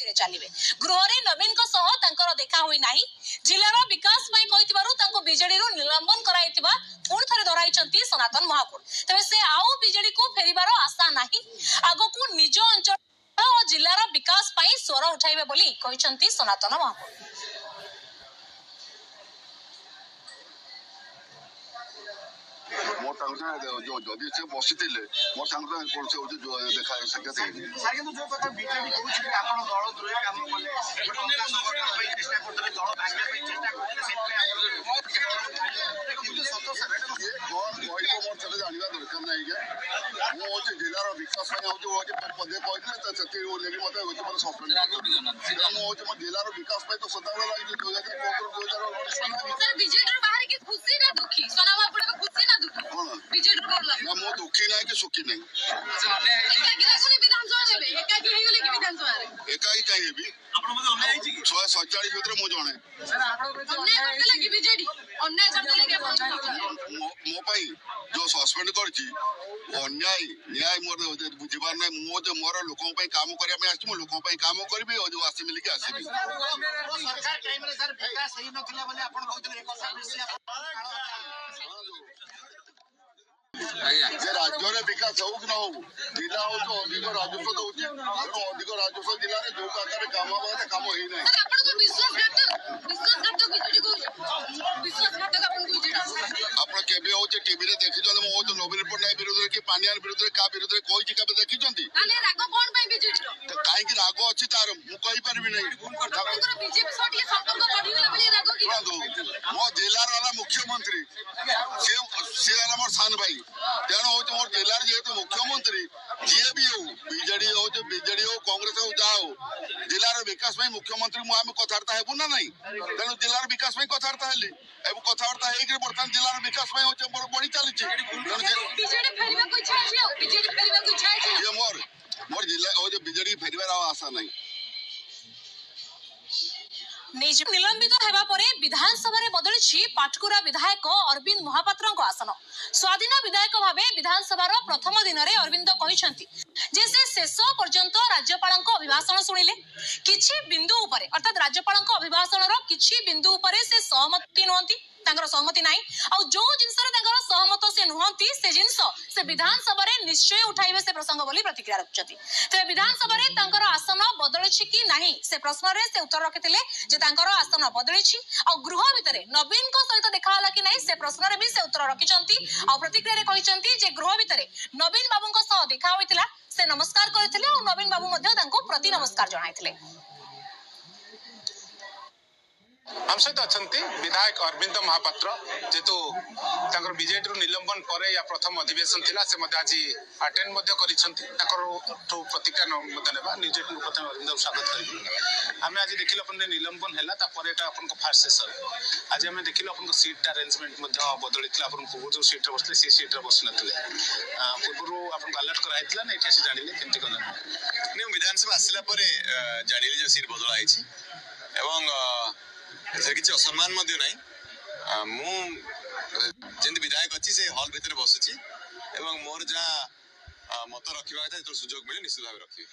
चलिए गृह रे नवीन को सह तांकर देखा होई नाही जिलार विकास पई कहितबारु तांको बीजेडी रो निलंबन कराइतिबा पुण थरे धराइचंती सनातन महाकुड़ तबे से आउ बीजेडी को फेरिबार आशा नाही आगो को निज अंचल और जिलार विकास पई स्वर उठाइबे बोली कहिचंती सनातन महाकुड़। मोर जो जदि से बसी मोर सागर कौन से देखा साक्षात सर किंतु जो कथा बीजेपी कहूछ कि आपण दल द्रोही काम कले चेष्टा करते दल भांगे चेष्टा करते मोर चले जाना दरकार ना मु जिलार विकास पदे कहते लगे मत सस्पेंड मो जिलार विकास तो सदाबले लगे 2015 मो दुखी ना कि सुखी नहीं एकाई कहीं भी 147 भितर मु जणे मो पाई जो सस्पेंड करछि अन्याय न्याय मोर बुझिबार नै मो जो मोर लोकन पई काम करिया में आछि मो लोकन पई काम करबी और जो आसी मिल के आसीबी सरकार टाइम रे सर विकास सही नथिला बोले आपण कहतले एक सर्विस राज्य विकास हो कि न हो जिला हो तो अधिक राजस्व दौर अधिक राजस्व जिले में जो आकार काम काम हो आप केबे हो टीवी रे देखि जने मो तो नवीन पटनायक विरुद्ध कि पानियान विरुद्ध का विरुद्ध कोई जी केबे देखि जंती ताले रागो कोन पई बीजेडी रो तो काई कि रागो अछि तार मु कहि परबी नै आपनकर बीजेपी सो टिके संपर्क बढ़ी गेला बली रागो कि मो जिला वाला मुख्यमंत्री से वाला मोर सान भाई तेणु हो मोर जिलार जेहेतु मुख्यमंत्री जी भी हो बीजेडी हो कांग्रेस हो जाओ जिलार विकास में मुख्यमंत्री मुझे कथबार्ता हेबू ना नहीं तेणु जिलार विकास में कथबार्ता हेली एवं कथबार्ता होकर बर्तमान जिलार विकास में हो बढ़ी चली मोर जिला बीजेडी फेरबार आशा नहीं निलंबित हेबा परे विधानसभा रे बदलिछि पाटकुरा विधायक अरविंद महापात्र आसन स्वाधीन विधायक भावे विधानसभा प्रथम दिन रे अरविंद कहिसंती जे से शेष पर्यंत राज्यपाल अभिभाषण शुणिले किछि बिंदु उपरे अर्थात राज्यपाल अभिभाषण किछि बिंदु उपरे से सहमति नुहंती तांकर सहमति नाही आ जो जिंस रे तांकर सहमत से नुहंती से जिंस से विधानसभा रे निश्चय उठाइबे से प्रसंग बोली प्रतिक्रिया रखचती ते विधानसभा रे तांकर आसन बदलिछि कि नाही से प्रश्न रे से उत्तर रखिथिले जे तांकर आसन बदलिछि आ गृह भितरे नवीन को सहित देखा होला कि नाही से प्रश्न रे भी से उत्तर रखिचंती आ प्रतिक्रिया रे कहिचंती जे गृह भितरे नवीन बाबू को सह देखा होइतिला से नमस्कार करथिले और नवीन बाबू मध्ये तांको प्रति नमस्कार जणाइथिले। हम सहित अच्छा विधायक अरविंद महापात्र जेतु बीजेडी निलंबन पर या प्रथम अधिवेशन थिला से आज अटेंड प्रतिक्रिया निजे प्रथम अरविंद स्वागत करी आम आज देखिल अपन निलंबन है फास्ट सेसन आज आम देखिल अपन सीट अरेंजमेंट बदली पूर्व जो सीट बसते से सीट बसी ना पूर्व आपको अलर्ट कराइला ना ये जानिले केमती कला विधानसभा आसला जानिले जो सीट बदलाई किसी असम्मान मुझे विधायक अच्छी से हल भितर बसुची मोर जहाँ मत रखा सुजोग मिले निश्चित भाव रखी।